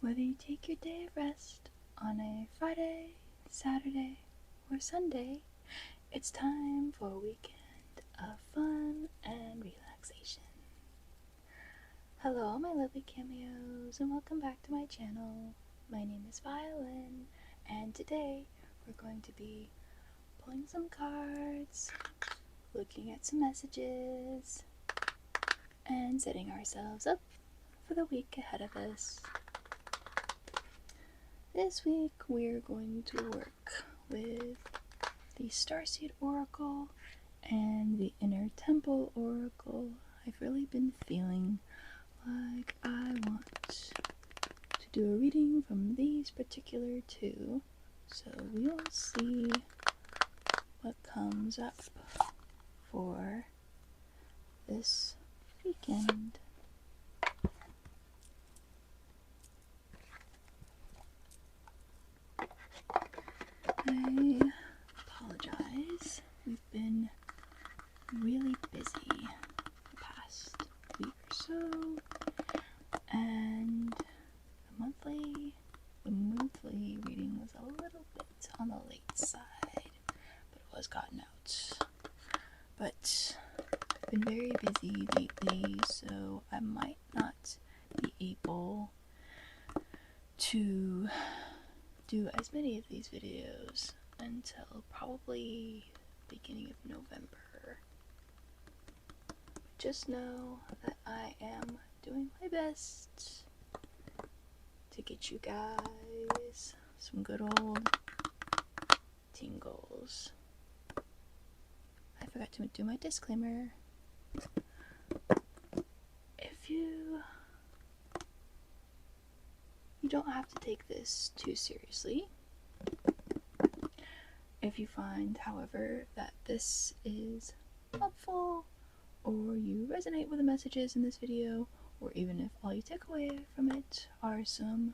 Whether you take your day of rest on a Friday, Saturday, or Sunday, it's time for a weekend of fun and relaxation. Hello, my lovely cameos, and welcome back to my channel. My name is Violin, and today we're going to be pulling some cards, looking at some messages, and setting ourselves up for the week ahead of us. This week we're going to work with the Starseed Oracle and the Inner Temple Oracle. I've really been feeling like I want to do a reading from these particular two, so we'll see what comes up for this weekend. I apologize. We've been really busy the past week or so, and the monthly reading was a little bit on the late side, but it was gotten out. But I've been very busy lately, so I might not be able to do as many of these videos until probably beginning of November. Just know that I am doing my best to get you guys some good old tingles. I forgot to do my disclaimer. If you don't have to take this too seriously. If you find, however, that this is helpful, or you resonate with the messages in this video, or even if all you take away from it are some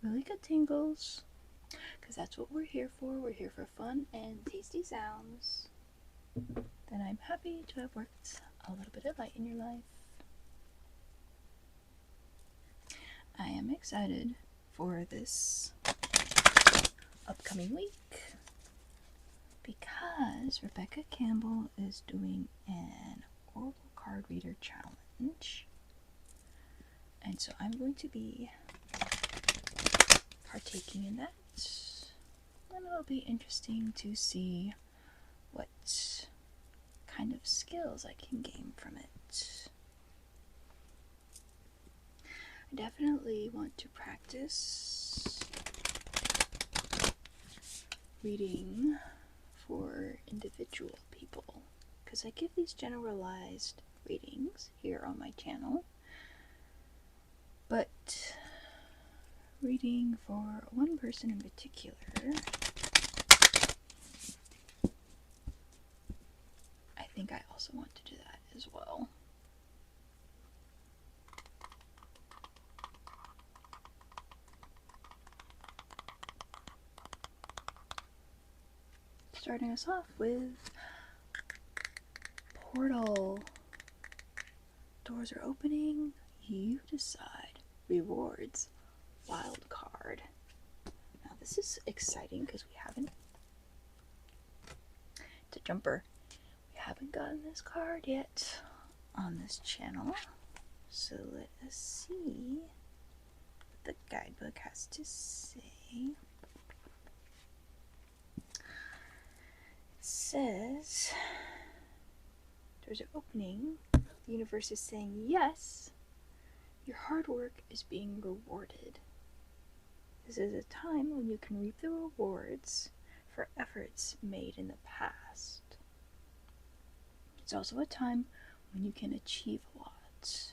really good tingles, because that's what we're here for. We're here for fun and tasty sounds. Then I'm happy to have worked a little bit of light in your life. I am excited for this upcoming week because Rebecca Campbell is doing an Oracle Card Reader Challenge. And so I'm going to be partaking in that. And it'll be interesting to see what kind of skills I can gain from it. I definitely want to practice reading for individual people, because I give these generalized readings here on my channel, but reading for one person in particular, I think I also want to do that as well. Starting us off with Portal. Doors are opening. You decide. Rewards. Wild card. Now this is exciting because we haven't. It's a jumper. We haven't gotten this card yet on this channel. So let us see what the guidebook has to say. Says doors are opening, the universe is saying yes, your hard work is being rewarded. This is a time when you can reap the rewards for efforts made in the past. It's also a time when you can achieve a lot.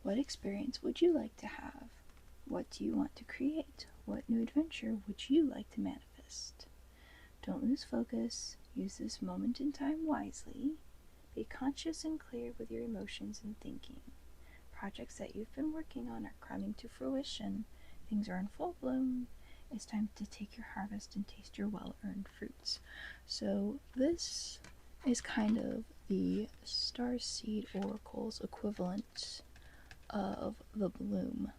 What experience would you like to have? What do you want to create? What new adventure would you like to manifest? Don't lose focus. Use this moment in time wisely. Be conscious and clear with your emotions and thinking. Projects that you've been working on are coming to fruition. Things are in full bloom. It's time to take your harvest and taste your well-earned fruits. So this is kind of the Starseed Oracle's equivalent of the bloom.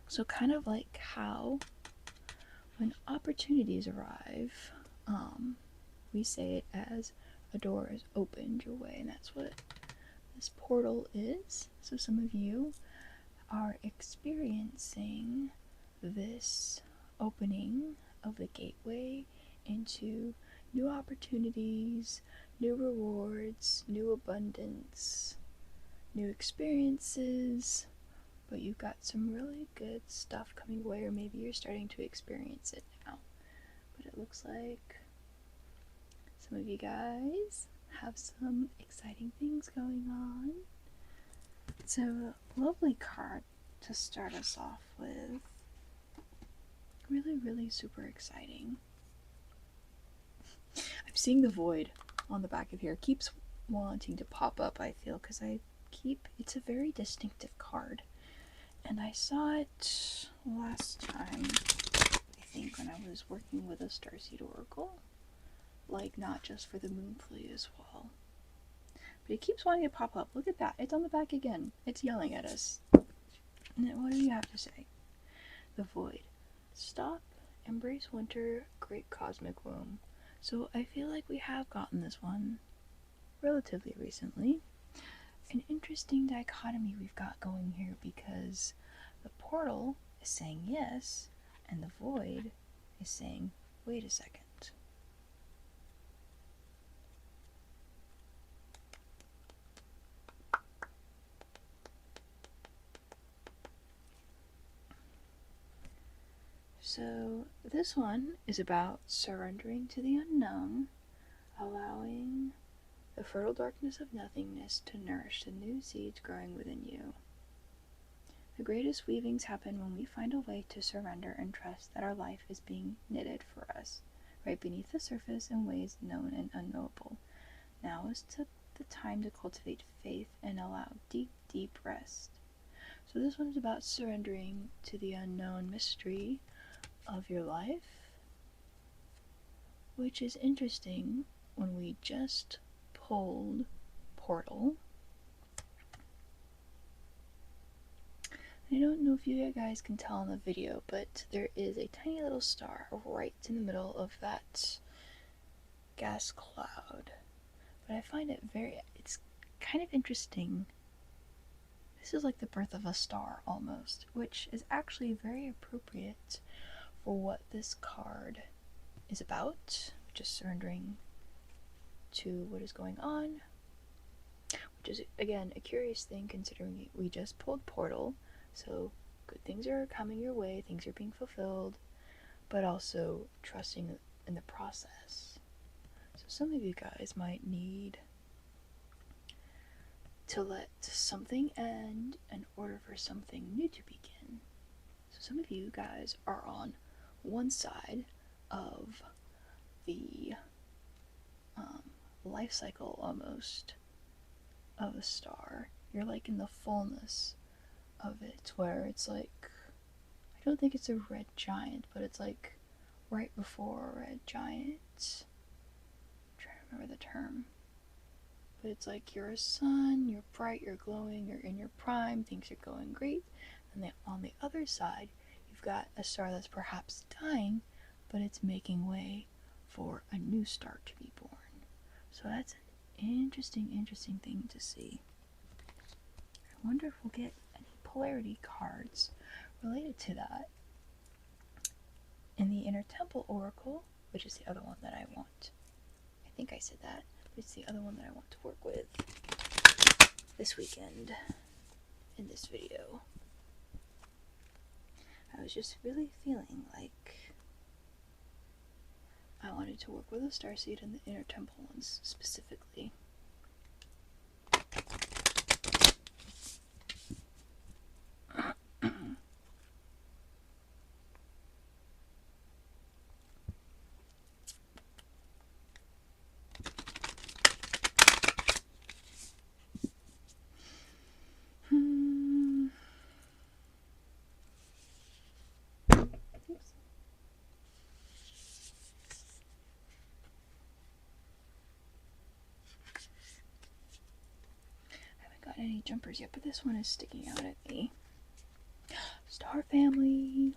So kind of like how when opportunities arrive, we say it as a door is opened your way, and that's what this portal is. So some of you are experiencing this opening of the gateway into new opportunities, new rewards, new abundance, new experiences, but you've got some really good stuff coming away, or maybe you're starting to experience it now. But it looks like some of you guys have some exciting things going on. It's a lovely card to start us off with. Really, really super exciting. I'm seeing the void on the back of here. It keeps wanting to pop up, I feel, because it's a very distinctive card. And I saw it last time, I think, when I was working with a starseed oracle. Like, not just for the moon flea as well. But it keeps wanting to pop up. Look at that. It's on the back again. It's yelling at us. What do you have to say? The void. Stop, embrace winter, great cosmic womb. So I feel like we have gotten this one relatively recently. An interesting dichotomy we've got going here, because the portal is saying yes, and the void is saying, wait a second. So this one is about surrendering to the unknown, allowing the fertile darkness of nothingness to nourish the new seeds growing within you. The greatest weavings happen when we find a way to surrender and trust that our life is being knitted for us, right beneath the surface in ways known and unknowable. Now is the time to cultivate faith and allow deep, deep rest. So this one is about surrendering to the unknown mystery of your life, which is interesting when we just pulled portal. I don't know if you guys can tell in the video, but there is a tiny little star right in the middle of that gas cloud. But I find it's kind of interesting. This is like the birth of a star almost, which is actually very appropriate for what this card is about, just surrendering to what is going on, which is, again, a curious thing considering we just pulled portal, so good things are coming your way, things are being fulfilled, but also trusting in the process. So some of you guys might need to let something end in order for something new to begin. So some of you guys are on one side of the life cycle almost of a star. You're like in the fullness of it, where it's like, I don't think it's a red giant, but it's like right before a red giant. I'm trying to remember the term. But it's like you're a sun, you're bright, you're glowing, you're in your prime, things are going great. And then on the other side, you've got a star that's perhaps dying, but it's making way for a new star to be born. So that's an interesting thing to see. I wonder if we'll get any polarity cards related to that in the Inner Temple Oracle, which is the other one that I want. I think I said that, but it's the other one that I want to work with this weekend in this video. I was just really feeling like I wanted to work with a starseed and the Inner Temple ones specifically. any jumpers yet, but this one is sticking out at me. Star family.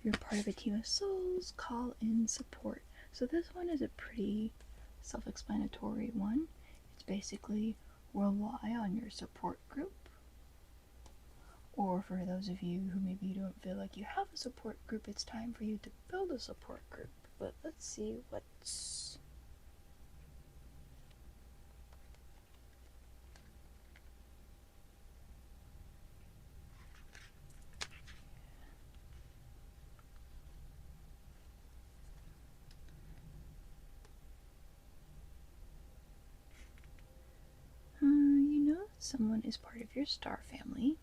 You're part of a team of souls. Call in support. So this one is a pretty self-explanatory one. It's basically rely on your support group. Or for those of you who maybe don't feel like you have a support group, it's time for you to build a support group. But let's see what's... You know someone is part of your star family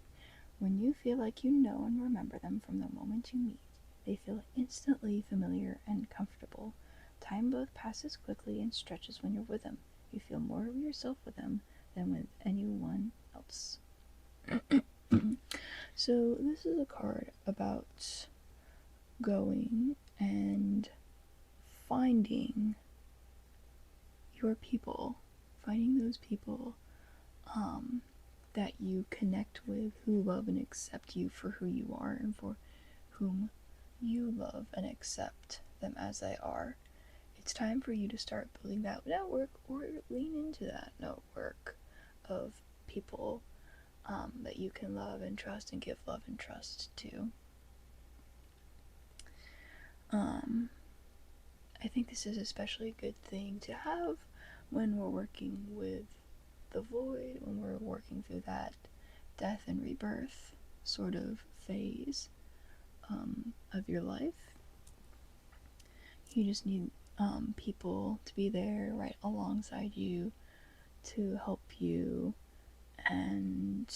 when you feel like you know and remember them from the moment you meet. They feel instantly familiar and comfortable. Time both passes quickly and stretches when you're with them. You feel more of yourself with them than with anyone else. So this is a card about going and finding your people, finding those people that you connect with, who love and accept you for who you are, and for whom you love and accept them as they are. It's time for you to start building that network, or lean into that network of people that you can love and trust and give love and trust to. I think this is especially a good thing to have when we're working with the void, when we're working through that death and rebirth sort of phase of your life. You just need people to be there right alongside you to help you, and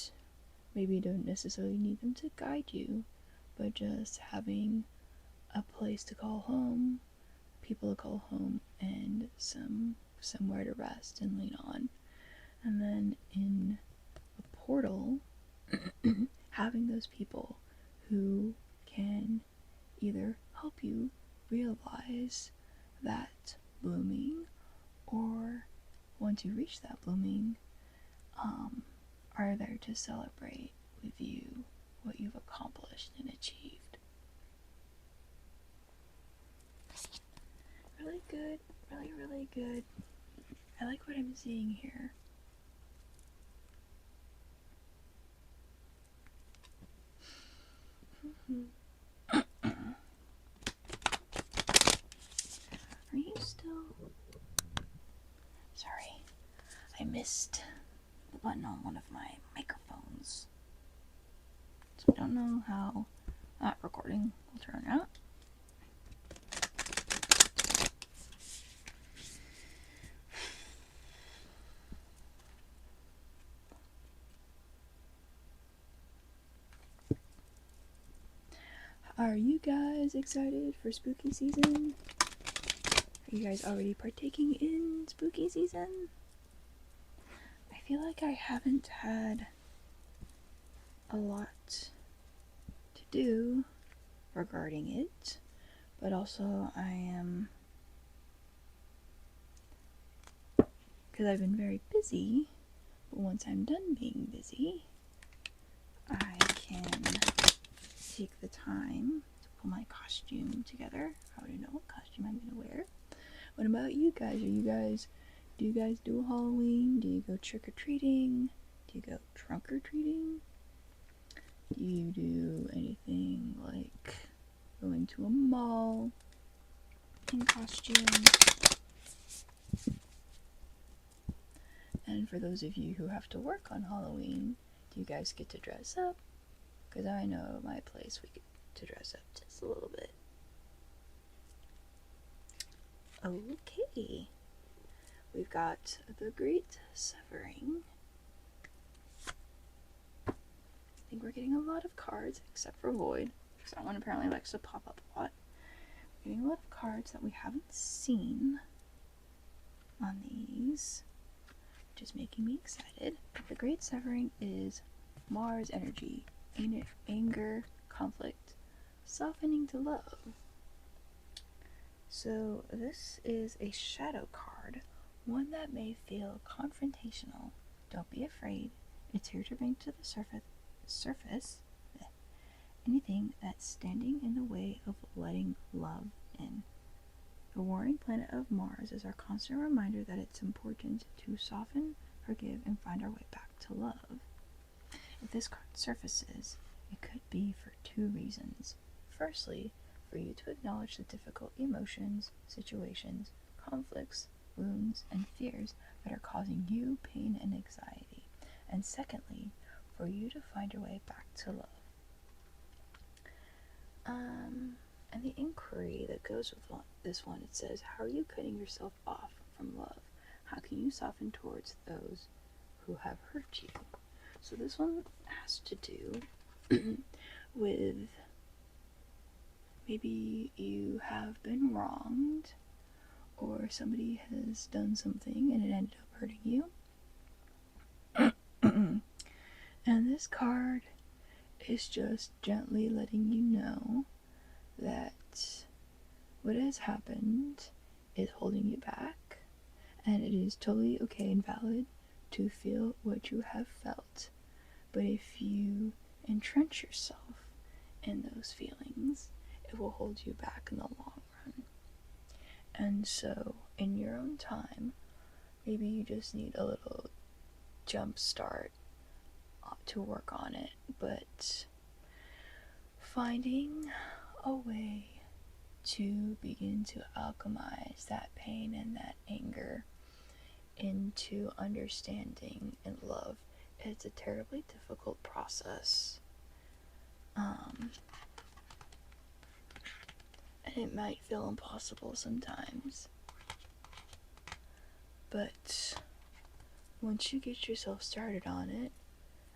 maybe you don't necessarily need them to guide you, but just having a place to call home, people to call home, and somewhere to rest and lean on. And then in a portal, having those people who can either help you realize that blooming, or once you reach that blooming, are there to celebrate with you what you've accomplished and achieved. Really good, really, really good. I like what I'm seeing here. Are you still... Sorry, I missed the button on one of my microphones, so I don't know how that recording will turn out. Are you guys excited for spooky season? Are you guys already partaking in spooky season? I feel like I haven't had a lot to do regarding it, but also I am, because I've been very busy, but once I'm done being busy, I can take the time to pull my costume together. I already know what costume I'm gonna wear. What about you guys? Do you guys do Halloween? Do you go trick-or-treating? Do you go trunk-or-treating? Do you do anything like going to a mall in costume? And for those of you who have to work on Halloween, do you guys get to dress up? Because I know at my place we get to dress up just a little bit. Okay. We've got the Great Severing. I think we're getting a lot of cards, except for Void, because that one apparently likes to pop up a lot. We're getting a lot of cards that we haven't seen on these, which is making me excited. The Great Severing is Mars energy, anger, conflict, softening to love. So this is a shadow card, one that may feel confrontational, Don't be afraid. It's here to bring to the surface anything that's standing in the way of letting love in. The warring planet of Mars is our constant reminder that it's important to soften, forgive, and find our way back to love. If this card surfaces, it could be for two reasons. Firstly, for you to acknowledge the difficult emotions, situations, conflicts, wounds, and fears that are causing you pain and anxiety. And secondly, for you to find your way back to love. And the inquiry that goes with this one, it says, how are you cutting yourself off from love? How can you soften towards those who have hurt you? So this one has to do with maybe you have been wronged, or somebody has done something and it ended up hurting you. And this card is just gently letting you know that what has happened is holding you back, and it is totally okay and valid to feel what you have felt. But if you entrench yourself in those feelings, it will hold you back in the long run. And so, in your own time, maybe you just need a little jump start to work on it, but finding a way to begin to alchemize that pain and that anger into understanding and love, it's a terribly difficult process. And it might feel impossible sometimes. But once you get yourself started on it,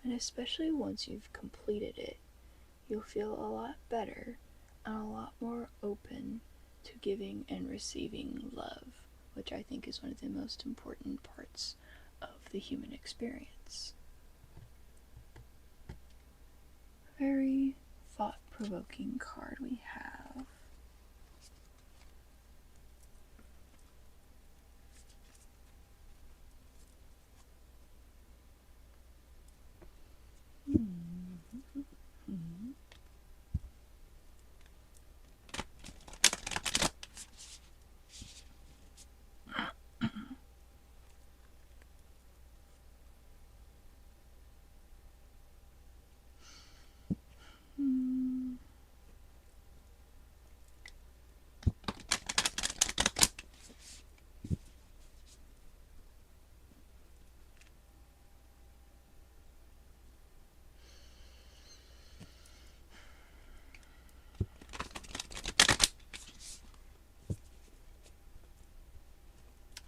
and especially once you've completed it, you'll feel a lot better and a lot more open to giving and receiving love, which I think is one of the most important parts of the human experience. Very thought-provoking card we have.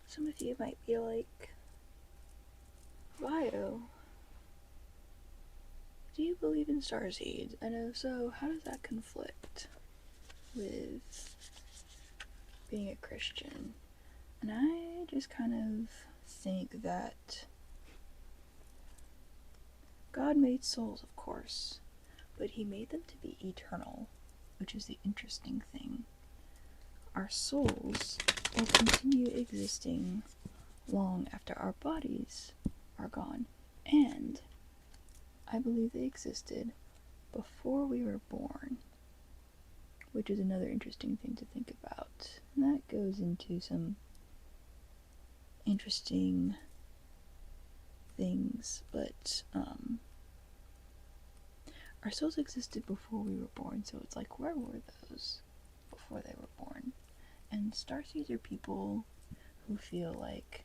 Some of you might be like, Bio, do you believe in starseeds? And if so, how does that conflict with being a Christian? And I just kind of think that God made souls, of course, but he made them to be eternal, which is the interesting thing. Our souls will continue existing long after our bodies are gone, and I believe they existed before we were born, which is another interesting thing to think about. And that goes into some interesting things, but our souls existed before we were born, so it's like, where were those before they were born? And starseeds are people who feel like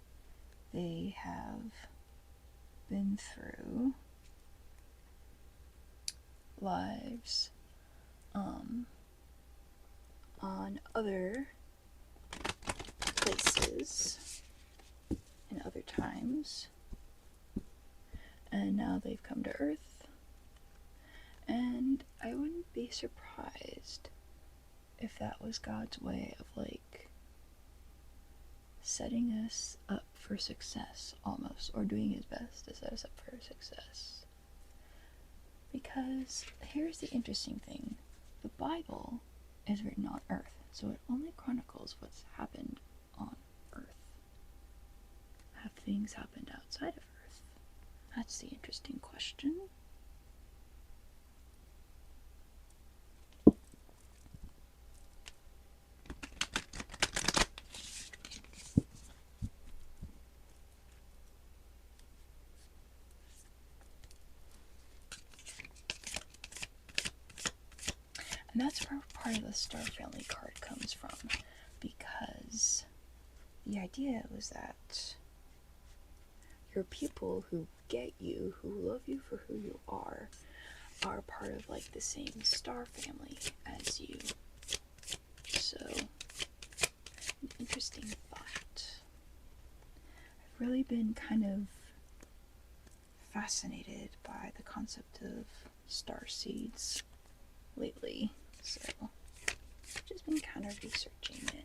they have been through lives on other places in other times, and now they've come to Earth, and I wouldn't be surprised if that was God's way of like setting us up for success, almost, or doing his best to set us up for success. Because here's the interesting thing. The Bible is written on Earth, so it only chronicles what's happened on Earth. Have things happened outside of Earth? That's the interesting question. And that's where part of the Star Family card comes from, because the idea was that your people who get you, who love you for who you are part of like the same star family as you. So, an interesting thought. I've really been kind of fascinated by the concept of star seeds lately, so I've just been kind of researching it.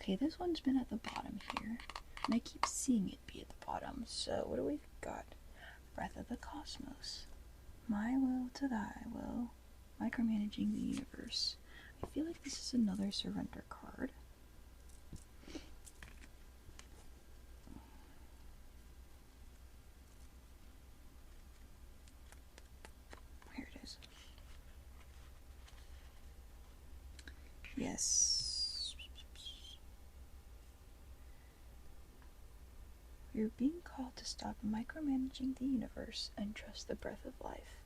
Okay, this one's been at the bottom here, and I keep seeing it be at the bottom. So what do we got? Breath of the Cosmos. My will to thy will. Micromanaging the universe. I feel like this is another surrender card. Here it is. Yes. You're being called to stop micromanaging the universe and trust the breath of life,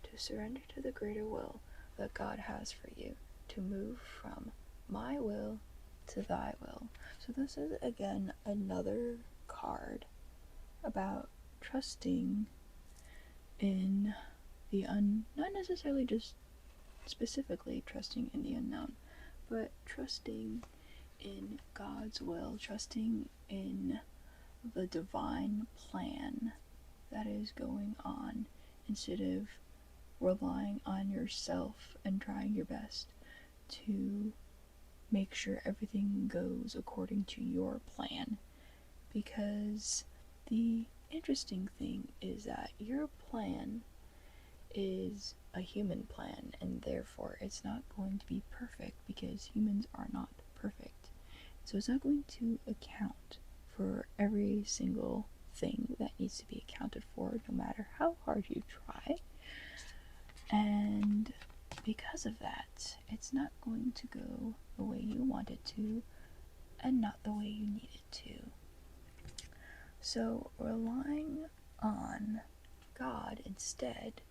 to surrender to the greater will that God has for you, to move from my will to thy will. So this is again another card about trusting in the not necessarily just specifically trusting in the unknown, but trusting in God's will, trusting in the divine plan that is going on, instead of relying on yourself and trying your best to make sure everything goes according to your plan. Because the interesting thing is that your plan is a human plan, and therefore it's not going to be perfect, because humans are not perfect. So it's not going to account for every single thing that needs to be accounted for, no matter how hard you try. And because of that, it's not going to go the way you want it to, and not the way you need it to. So relying on God instead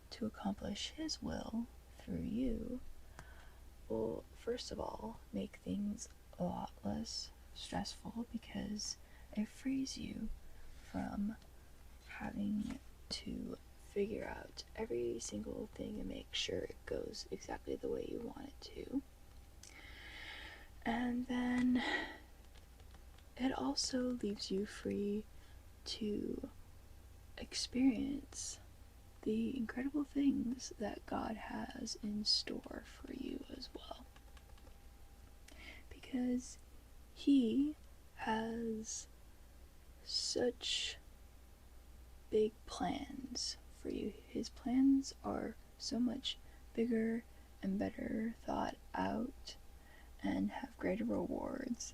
to accomplish His will through you will, first of all, make things a lot less stressful, because it frees you from having to figure out every single thing and make sure it goes exactly the way you want it to. And then it also leaves you free to experience the incredible things that God has in store for you as well. Because He has such big plans for you. His plans are so much bigger and better thought out and have greater rewards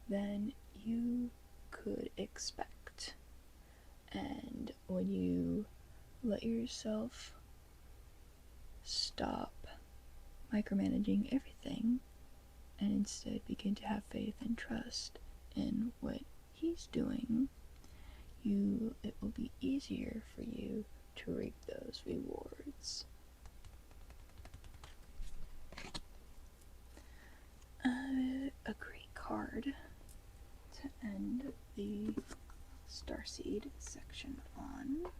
than you could expect. And when you let yourself stop micromanaging everything and instead begin to have faith and trust in what He's doing, it will be easier for you to reap those rewards. A great card to end the starseed section on.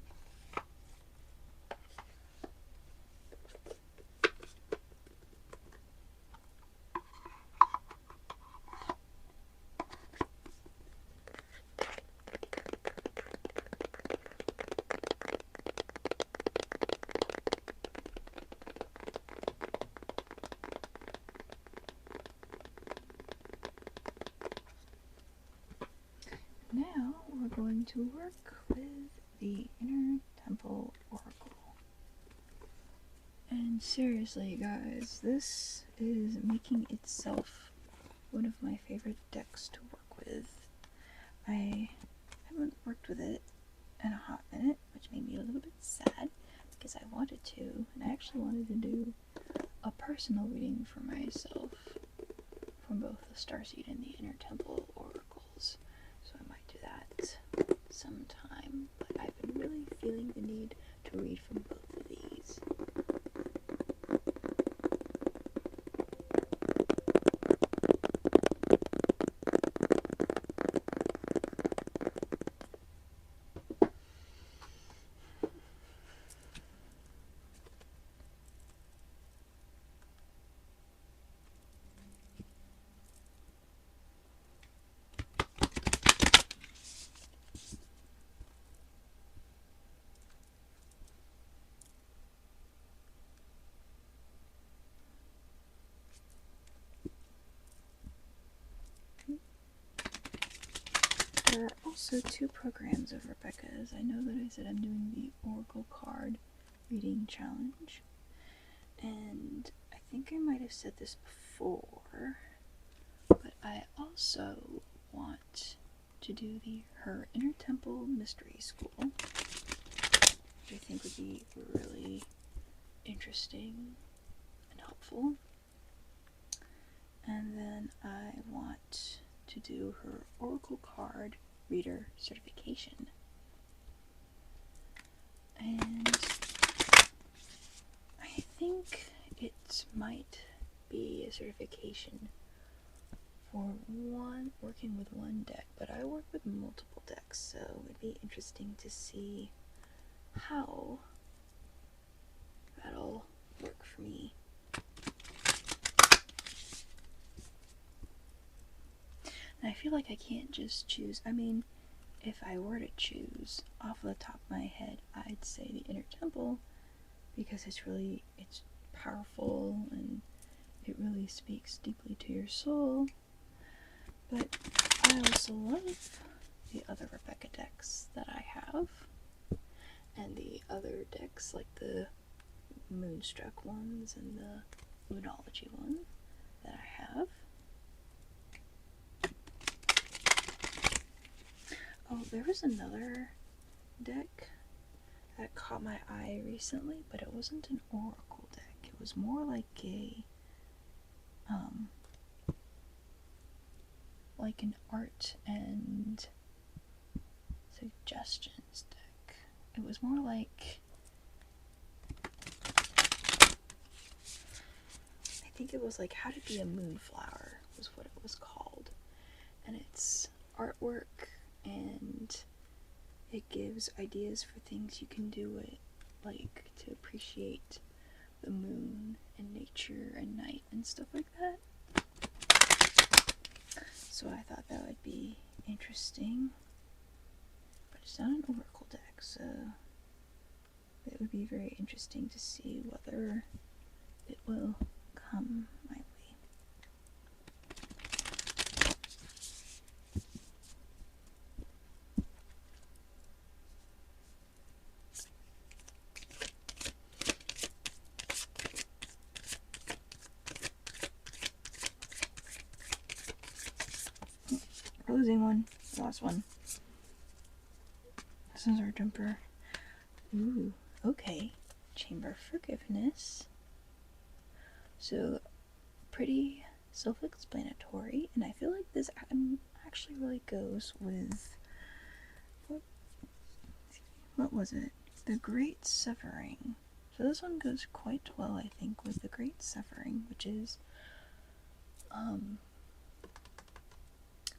Now we're going to work with the Inner Temple Oracle. Seriously, guys, this is making itself one of my favorite decks to work with. I haven't worked with it in a hot minute, which made me a little bit sad because I wanted to, and I actually wanted to do a personal reading for myself from both the starseed and the inner temple oracles. So I might do that sometime, but I've been really feeling the need to read from both of these. There are also two programs of Rebecca's. I know that I said I'm doing the Oracle card reading challenge, and I think I might have said this before, but I also want to do the Her Inner Temple Mystery School, which I think would be really interesting and helpful. And then I want to do her Oracle card reader certification. And I think it might be a certification for working with one deck, but I work with multiple decks, so it'd be interesting to see how that'll work for me. And I feel like I can't just choose. I mean, if I were to choose off the top of my head, I'd say the Inner Temple, because it's powerful and it really speaks deeply to your soul. But I also love the other Rebecca decks that I have, and the other decks like the Moonstruck ones and the Moonology one that I have. Oh, there was another deck that caught my eye recently, but it wasn't an oracle deck. It was more like an art and suggestions deck. It was more like, I think it was like How to Be a Moonflower was what it was called. And it's artwork, and it gives ideas for things you can do like to appreciate the moon and nature and night and stuff like that. So I thought that would be interesting, but it's not an oracle deck, so it would be very interesting to see whether it will come my way. Closing one, last one. This is our jumper. Ooh, okay. Chamber of Forgiveness. So, pretty self-explanatory, and I feel like this actually really goes with what was it? The Great Suffering. So this one goes quite well, I think, with the Great Suffering, which is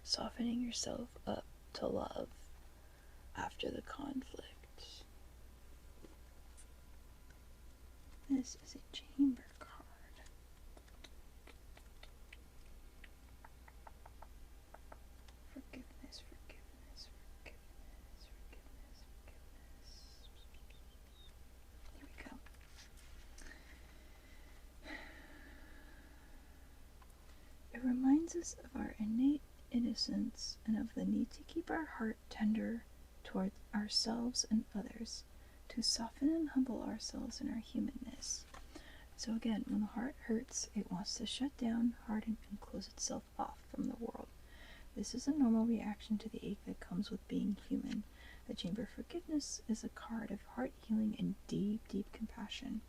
softening yourself up to love after the conflict. This is a chamber card. Forgiveness, forgiveness, forgiveness, forgiveness, forgiveness. Here we go. It reminds us of our innate innocence and of the need to keep our heart tender toward ourselves and others, to soften and humble ourselves in our humanness. So again, when the heart hurts, it wants to shut down, harden, and close itself off from the world. This is a normal reaction to the ache that comes with being human. The Chamber of Forgiveness is a card of heart healing and deep, deep compassion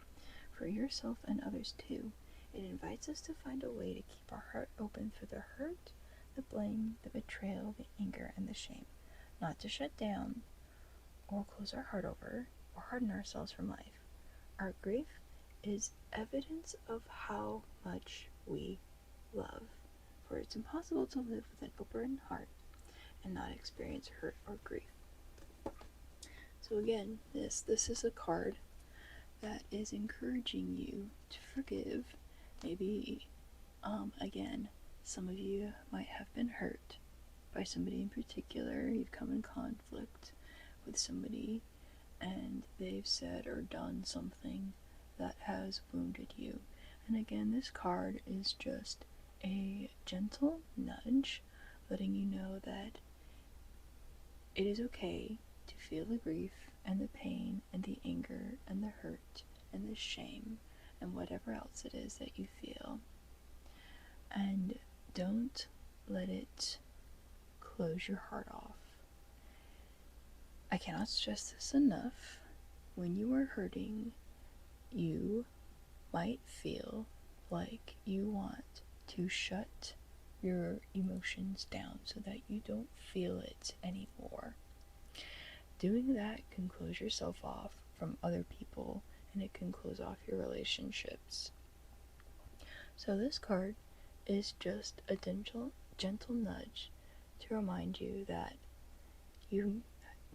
for yourself and others too. It invites us to find a way to keep our heart open for the hurt, the blame, the betrayal, the anger, and the shame. Not to shut down or close our heart over or harden ourselves from life. Our grief is evidence of how much we love, for it's impossible to live with an open heart and not experience hurt or grief. So again, this is a card that is encouraging you to forgive. Maybe, again, some of you might have been hurt by somebody in particular. You've come in conflict with somebody and they've said or done something that has wounded you. And again, this card is just a gentle nudge letting you know that it is okay to feel the grief and the pain and the anger and the hurt and the shame and whatever else it is that you feel. And don't let it close your heart off. I cannot stress this enough. When you are hurting, you might feel like you want to shut your emotions down so that you don't feel it anymore. Doing that can close yourself off from other people, and it can close off your relationships. So this card is just a gentle nudge to remind you that you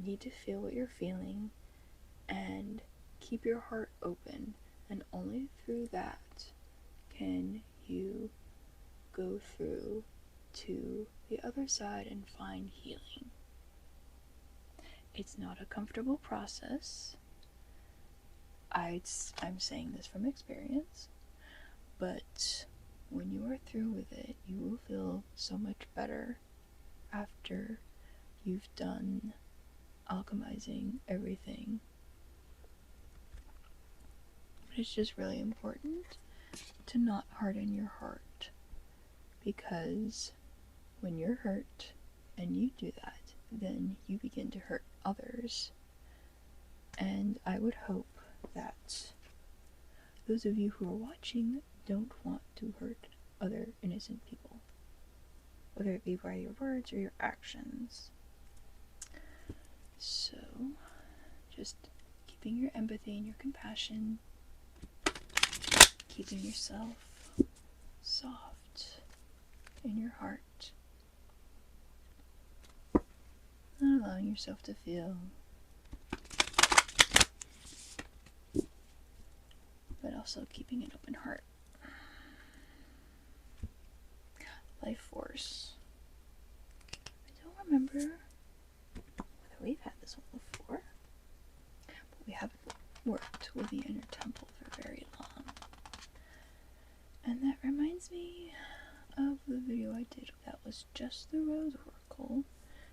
need to feel what you're feeling and keep your heart open, and only through that can you go through to the other side and find healing. It's not a comfortable process. I'm saying this from experience, but when you are through with it, you will feel so much better after you've done alchemizing everything. But it's just really important to not harden your heart, because when you're hurt and you do that, then you begin to hurt others. And I would hope that those of you who are watching don't want to hurt other innocent people, whether it be by your words or your actions. So, just keeping your empathy and your compassion, keeping yourself soft in your heart, and allowing yourself to feel, but also keeping an open heart. Life force. I don't remember whether we've had this one before, but we haven't worked with the inner temple for very long. And that reminds me of the video I did that was just the Rose Oracle,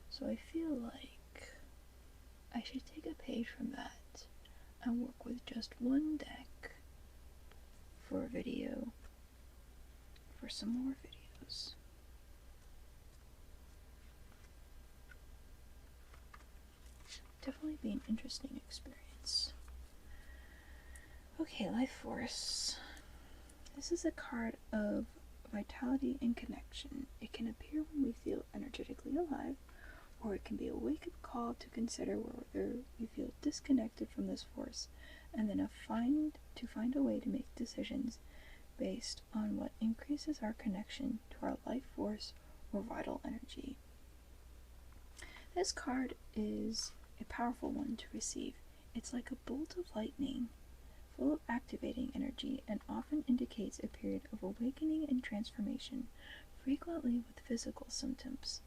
so I feel like I should take a page from that and work with just one deck for a video, for some more videos. Definitely be an interesting experience. Okay, Life Force. This is a card of vitality and connection. It can appear when we feel energetically alive, or it can be a wake-up call to consider whether we feel disconnected from this force, and then to find a way to make decisions based on what increases our connection to our life force or vital energy. This card is a powerful one to receive. It's like a bolt of lightning, full of activating energy, and often indicates a period of awakening and transformation, frequently with physical symptoms.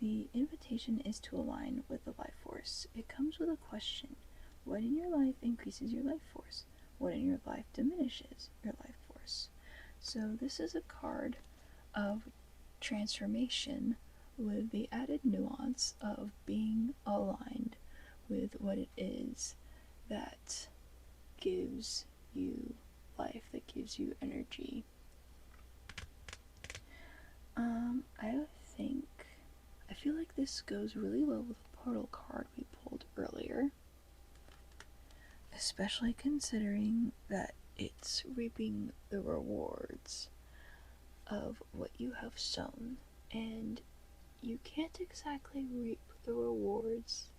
The invitation is to align with the life force. It comes with a question. What in your life increases your life force? What in your life diminishes your life force? So this is a card of transformation with the added nuance of being aligned with what it is that gives you life, that gives you energy. I feel like this goes really well with the portal card we pulled earlier, especially considering that it's reaping the rewards of what you have sown, and you can't exactly reap the rewards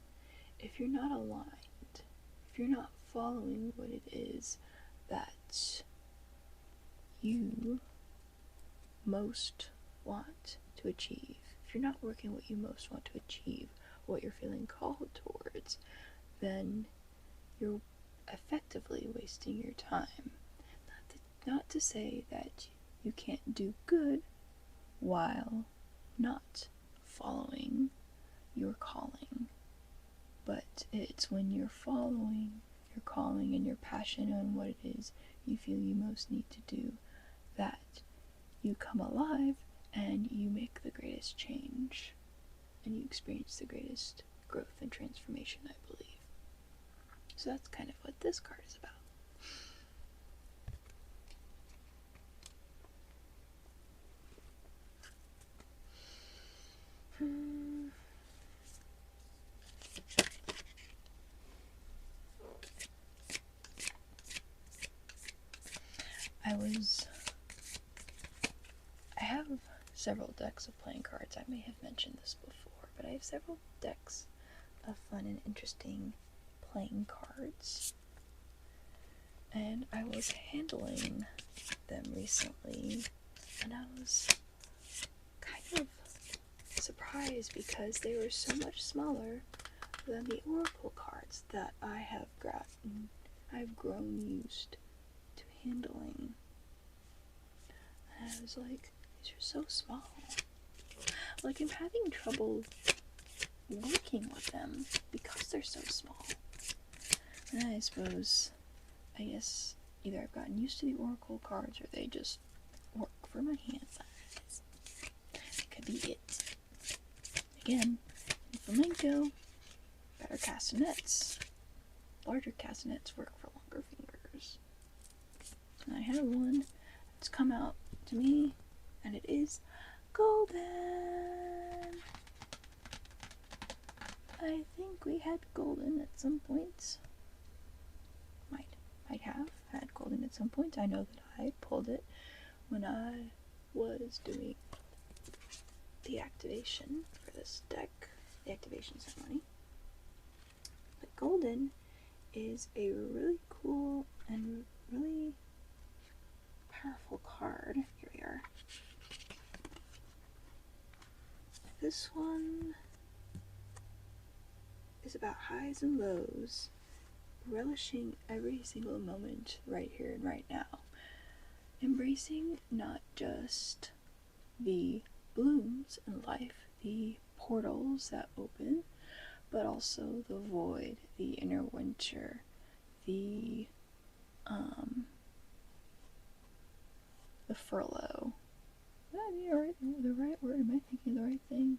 if you're not aligned, if you're not following what it is that you most want to achieve. If you're not working what you most want to achieve, what you're feeling called towards, then you're effectively wasting your time. Not to say that you can't do good while not following your calling, but it's when you're following your calling and your passion on what it is you feel you most need to do that you come alive and you make the greatest change and you experience the greatest growth and transformation, I believe. So that's kind of what this card is about. I have several decks of playing cards. I may have mentioned this before, but I have several decks of fun and interesting playing cards. And I was handling them recently, and I was kind of surprised because they were so much smaller than the oracle cards that I've grown used to handling. And I was like, these are so small. Like, I'm having trouble working with them because they're so small. And I guess either I've gotten used to the oracle cards or they just work for my hand size. It could be it. Again, in flamenco, better castanets. Larger castanets work for longer fingers. And I have one that's come out to me, and it is golden. I think we had golden at some point. Might have had golden at some point. I know that I pulled it when I was doing the activation for this deck, the activation ceremony. But golden is a really cool and really powerful card. Here we are. This one is about highs and lows, relishing every single moment right here and right now. Embracing not just the blooms in life, the portals that open, but also the void, the inner winter, the furlough. Would that be the right word? Am I thinking the right thing?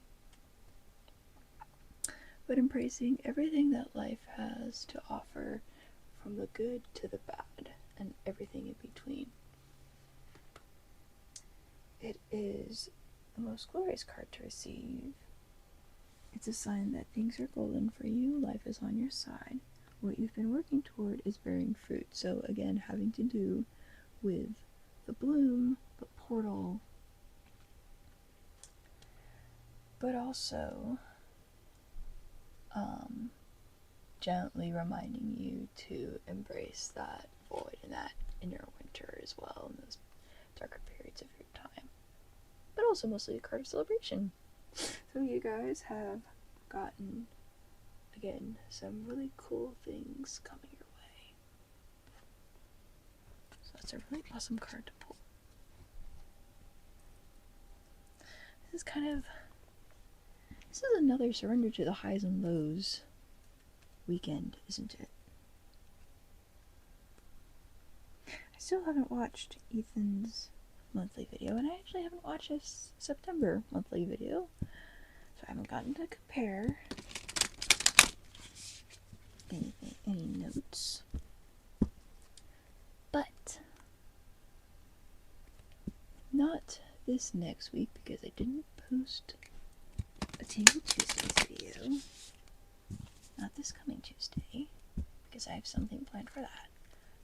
But embracing everything that life has to offer, from the good to the bad, and everything in between. It is the most glorious card to receive. It's a sign that things are golden for you, life is on your side. What you've been working toward is bearing fruit. So again, having to do with the bloom, the portal, but also gently reminding you to embrace that void and that inner winter as well in those darker periods of your time. But also mostly a card of celebration. So you guys have gotten, again, some really cool things coming your way. So that's a really awesome card to pull. This is another surrender to the highs and lows weekend, isn't it? I still haven't watched Ethan's monthly video, and I actually haven't watched his September monthly video, so I haven't gotten to compare any notes. But not this next week because I didn't post a Tingle Tuesdays video. Not this coming Tuesday because I have something planned for that.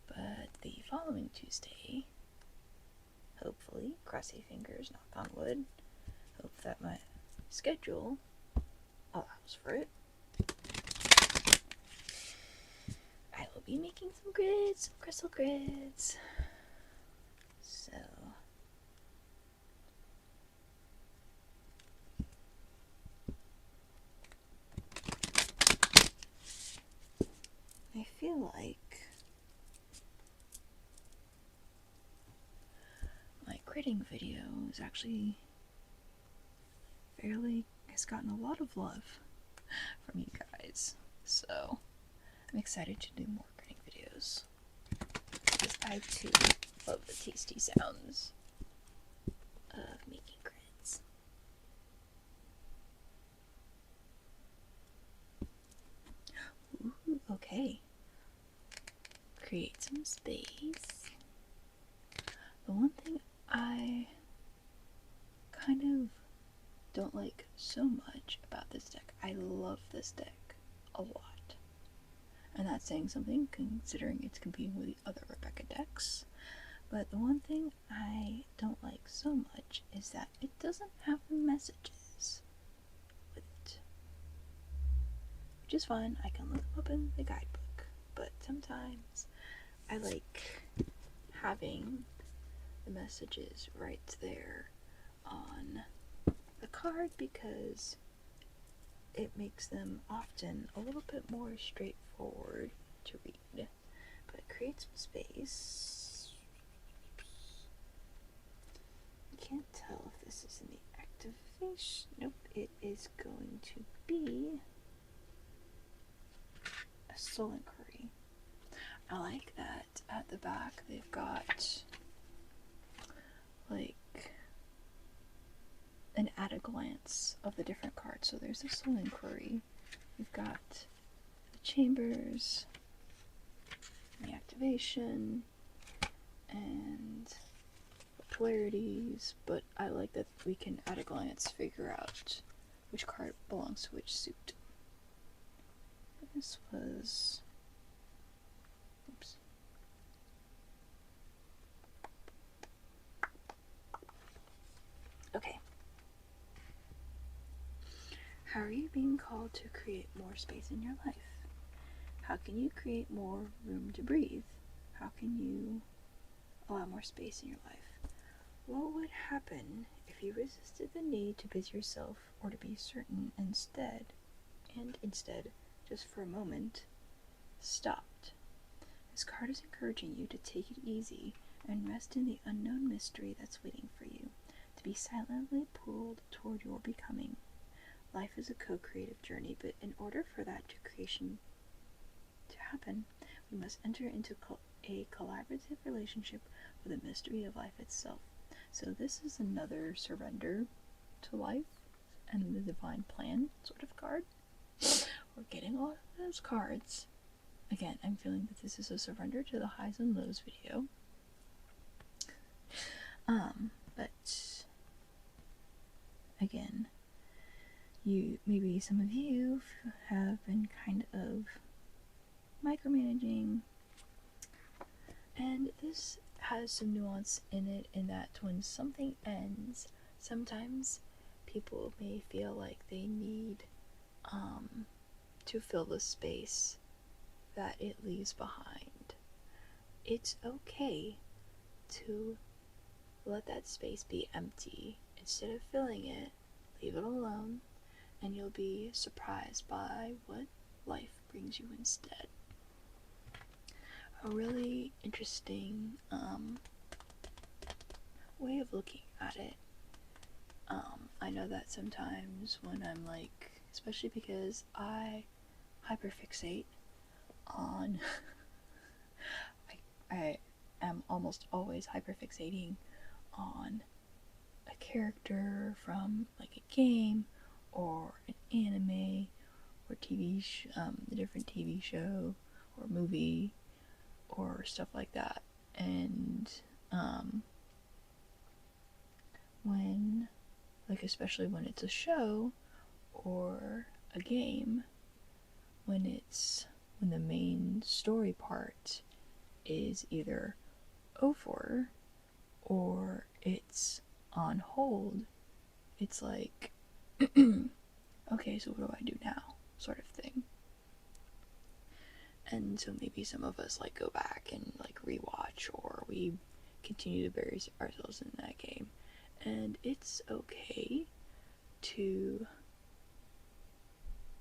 But the following Tuesday, hopefully, cross your fingers, knock on wood, hope that my schedule allows for it, I will be making some grids, some crystal grids. So I feel like my gridding video is actually has gotten a lot of love from you guys. So I'm excited to do more gridding videos because I too love the tasty sounds of making grids. Ooh, okay. Create some space. The one thing I kind of don't like so much about this deck, I love this deck a lot. And that's saying something considering it's competing with the other Rebecca decks. But the one thing I don't like so much is that it doesn't have the messages with it. Which is fine, I can look them up in the guidebook. But sometimes I like having the messages right there on the card because it makes them often a little bit more straightforward to read. But create some space. I can't tell if this is in the activation. Nope, it is going to be a soul inquiry. I like that at the back they've got like an at a glance of the different cards. So there's the soul inquiry. We've got the chambers, the activation, and the polarities. But I like that we can at a glance figure out which card belongs to which suit. This was. Oops. Okay. How are you being called to create more space in your life? How can you create more room to breathe? How can you allow more space in your life? What would happen if you resisted the need to busy yourself or to be certain instead, just for a moment, stopped? This card is encouraging you to take it easy and rest in the unknown mystery that's waiting for you, to be silently pulled toward your becoming. Life is a co-creative journey, but in order for that creation to happen, we must enter into a collaborative relationship with the mystery of life itself. So this is another surrender to life and the divine plan sort of card. We're getting all of those cards. Again, I'm feeling that this is a surrender to the highs and lows video. But again, maybe some of you have been kind of micromanaging, and this has some nuance in it in that when something ends, sometimes people may feel like they need to fill the space that it leaves behind. It's okay to let that space be empty. Instead of filling it, leave it alone, and you'll be surprised by what life brings you instead. A really interesting way of looking at it. I know that sometimes when I'm like, especially because I hyperfixate on I am almost always hyperfixating on a character from like a game or an anime or a different TV show or movie or stuff like that, and like especially when it's a show or a game, when the main story part is either over or it's on hold, it's like, okay, so what do I do now, sort of thing. And so maybe some of us like go back and like rewatch, or we continue to bury ourselves in that game. And it's okay to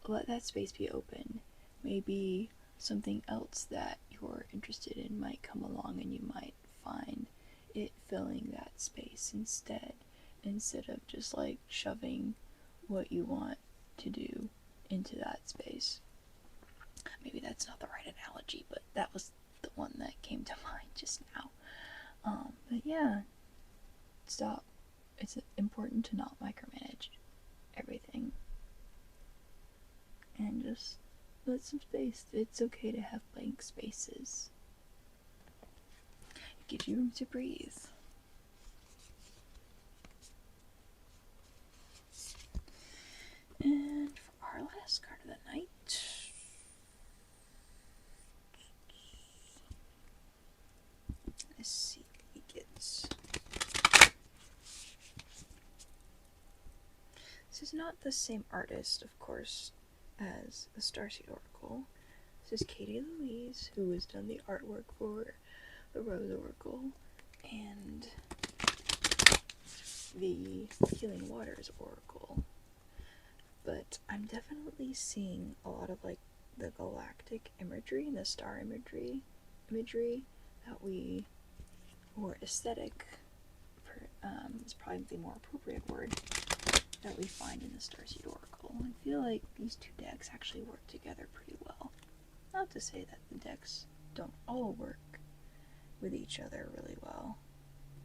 let that space be open. Maybe something else that you're interested in might come along and you might find it filling that space instead of just like shoving what you want to do into that space. Maybe that's not the right analogy, but that was the one that came to mind just now. But yeah, stop. It's important to not micromanage everything. And just let some space. It's okay to have blank spaces. It gives you room to breathe. And for our last card of the night, let's see what we get. This is not the same artist, of course, as the Starseed Oracle. This is Katie Louise, who has done the artwork for the Rose Oracle and the Healing Waters Oracle. But I'm definitely seeing a lot of like the galactic imagery and the star imagery that we, or aesthetic, is probably the more appropriate word, that we find in the Starseed Oracle. I feel like these two decks actually work together pretty well. Not to say that the decks don't all work with each other really well,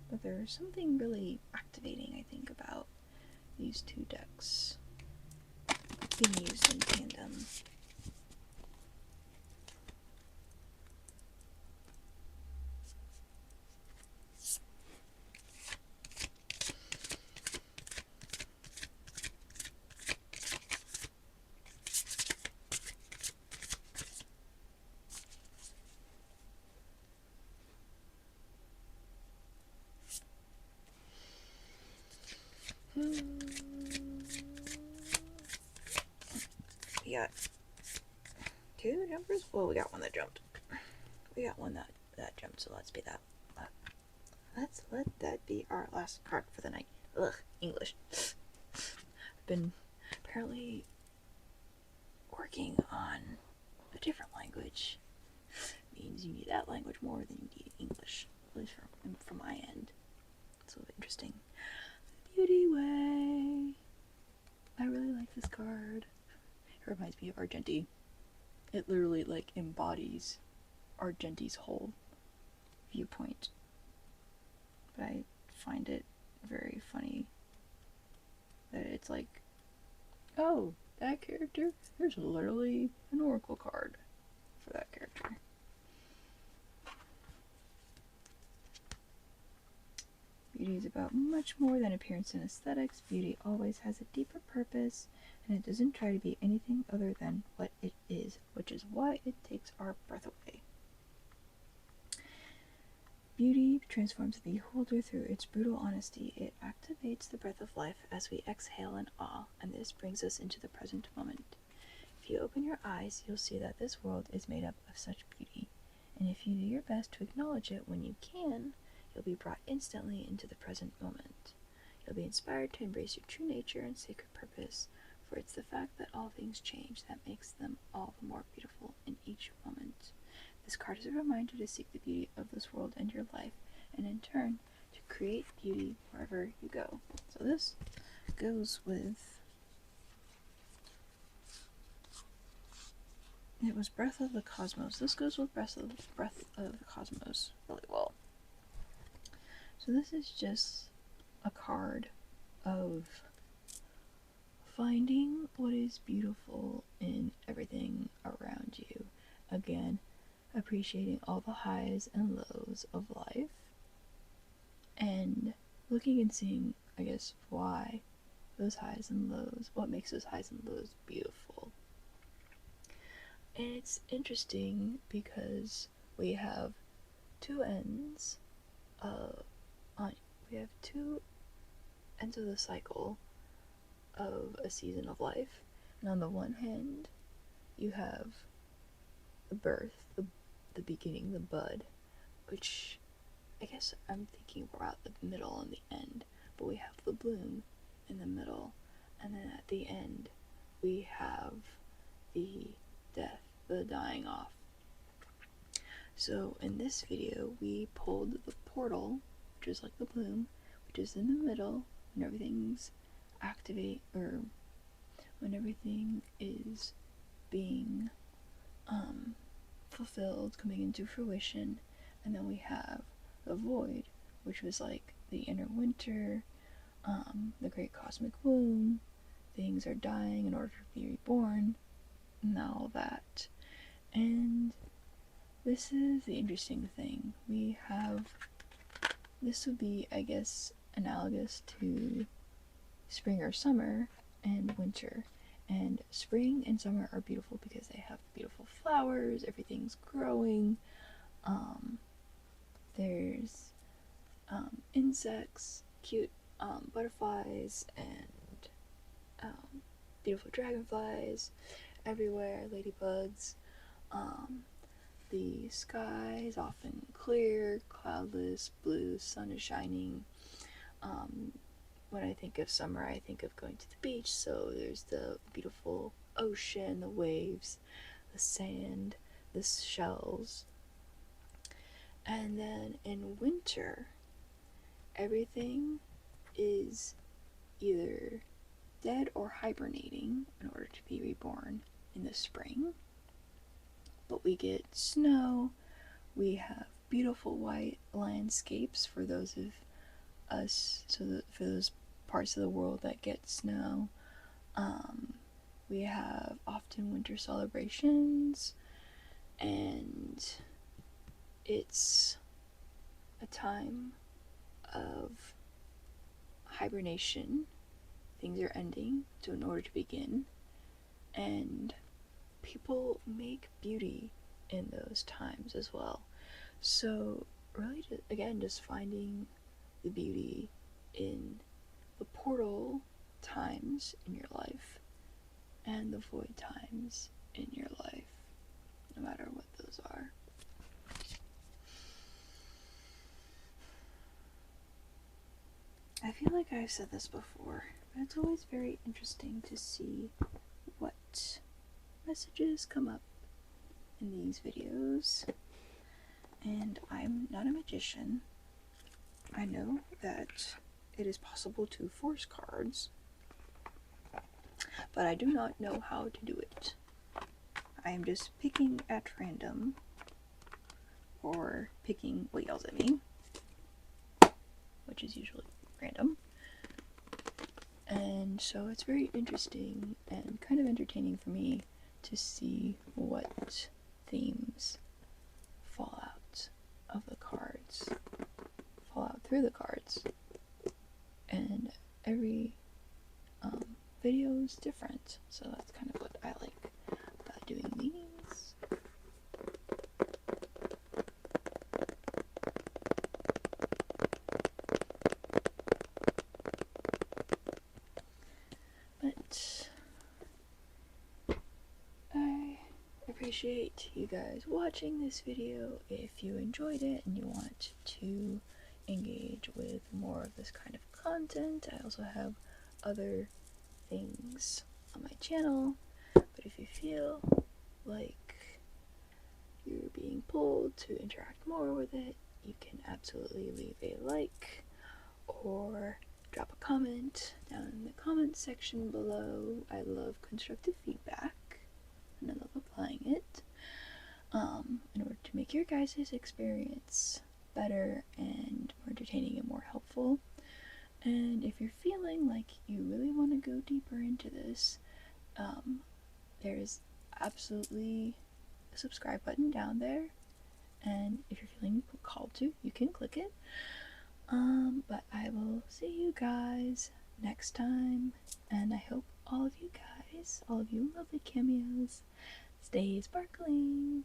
but there's something really activating, I think, about these two decks being used in tandem. We got two jumpers? Well, we got one that jumped. We got one that jumped, so let's be that. Let's let that be our last card for the night. Ugh, English. I've been apparently working on a different language. It means you need that language more than you need English, at least from my end. It's a little interesting. Beauty Way. I really like this card. It reminds me of Argenti. It literally like embodies Argenti's whole viewpoint. But I find it very funny that it's like, oh, that character? There's literally an oracle card for that character. Beauty is about much more than appearance and aesthetics. Beauty always has a deeper purpose, and it doesn't try to be anything other than what it is, which is why it takes our breath away. Beauty transforms the beholder through its brutal honesty. It activates the breath of life as we exhale in awe, and this brings us into the present moment. If you open your eyes, you'll see that this world is made up of such beauty, and if you do your best to acknowledge it when you can, you'll be brought instantly into the present moment. You'll be inspired to embrace your true nature and sacred purpose, for it's the fact that all things change that makes them all the more beautiful in each moment. This card is a reminder to seek the beauty of this world and your life, and in turn, to create beauty wherever you go. So this goes with... It was Breath of the Cosmos. This goes with Breath of the Cosmos really well. So this is just a card of finding what is beautiful in everything around you. Again, appreciating all the highs and lows of life, and looking and seeing, I guess, why those highs and lows, what makes those highs and lows beautiful. And it's interesting because we have two ends of the cycle of a season of life. And on the one hand, you have the birth, the beginning, the bud, which I guess I'm thinking we're at the middle and the end, but we have the bloom in the middle, and then at the end we have the death, the dying off. So in this video we pulled the portal, which is like the bloom, which is in the middle when everything's when everything is being fulfilled, coming into fruition. And then we have the void, which was like the inner winter, the great cosmic womb, things are dying in order to be reborn, and all that. And this is the interesting thing. This would be, I guess, analogous to spring or summer and winter. And spring and summer are beautiful because they have beautiful flowers, everything's growing, there's insects, cute butterflies, and beautiful dragonflies everywhere, ladybugs. The sky is often clear, cloudless, blue, sun is shining. When I think of summer, I think of going to the beach, so there's the beautiful ocean, the waves, the sand, the shells. And then in winter, everything is either dead or hibernating in order to be reborn in the spring. But we get snow, we have beautiful white landscapes for those of us, for those parts of the world that get snow. We have often winter celebrations, and it's a time of hibernation. Things are ending in order to begin, and people make beauty in those times as well. So really, just finding the beauty in the portal times in your life and the void times in your life, no matter what those are. I feel like I've said this before, but it's always very interesting to see what messages come up in these videos. And I'm not a magician. I know that it is possible to force cards, but I do not know how to do it. I am just picking at random, or picking what yells at me, which is usually random. And so it's very interesting and kind of entertaining for me to see what themes fall out of the cards, fall out through the cards. And every video is different, so that's kind of what I like about doing these. But I appreciate you guys watching this video. If you enjoyed it and you want to engage with more of this kind of content, I also have other things on my channel, but if you feel like you're being pulled to interact more with it, you can absolutely leave a like or drop a comment down in the comment section below. I love constructive feedback and I love applying it in order to make your guys' experience better and more entertaining and more helpful. And if you're feeling like you really want to go deeper into this, there's absolutely a subscribe button down there, and if you're feeling called to, you can click it. But I will see you guys next time. And I hope all of you guys, all of you lovely cameos, stay sparkling.